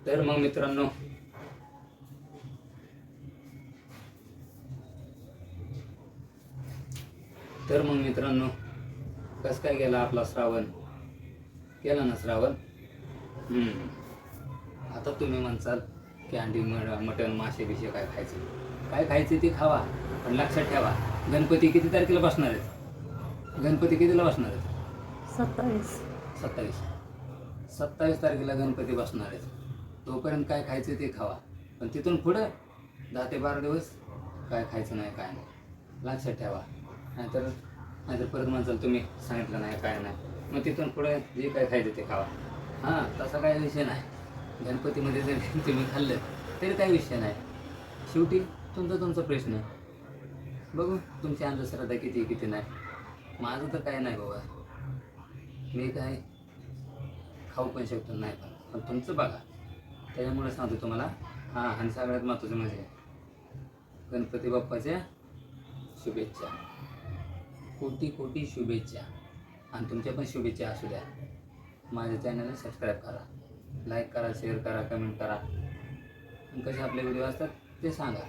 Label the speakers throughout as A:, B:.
A: तर मग मित्रांनो, कसं काय गेला आपला श्रावण? केला ना श्रावण? आता तुम्ही म्हणसाल की अंडी मटण मासे बिशे काय खायचं? काय खायचं ते खावा, पण लक्षात ठेवा गणपती किती तारखेला बसणार आहेत? गणपती कितीला बसणार आहेत? 27 तारखेला गणपती बसणार आहेत. तोपर्यंत काय खायचं ते खावा, पण तिथून पुढं 10 ते 12 दिवस काय खायचं नाही, काय नाही, लक्षात ठेवा. नाहीतर परत म्हणसाल तुम्ही सांगितलं नाही काय नाही, मग तिथून पुढे जे काय खायचं ते खावा. तसा काही विषय नाही. गणपतीमध्ये जर तुम्ही खाल्लं तरी काही विषय नाही. शेवटी तुमचा प्रश्न आहे. बघू तुमची अंधश्रद्धा किती नाही. माझं तर काय नाही बाबा, मी काय खाऊ पण शकतो नाही, पण तुमचं बघा. त्याच्यामुळे सांगतो तुम्हाला. आणि सगळ्यात महत्त्वाचं म्हणजे गणपती बाप्पाच्या शुभेच्छा, कोटी शुभेच्छा. आणि तुमच्या पण शुभेच्छा असू द्या. माझ्या चॅनलला सबस्क्राईब करा, लाईक करा, शेअर करा, कमेंट करा. आणि कसे आपले व्हिडिओ असतात ते सांगा.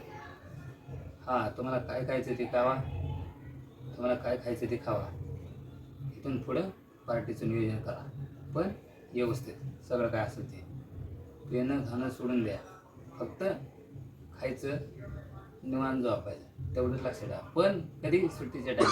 A: तुम्हाला काय खायचं ते खावा, इथून पुढं पार्टीचं नियोजन करा, पण व्यवस्थित सगळं काय असेल ते. पेनं खाणं सोडून द्या, फक्त खायचं, निवांत झोपायचं, तेवढंच लक्षात ठेवा. पण कधी सुट्टीच्या टाइम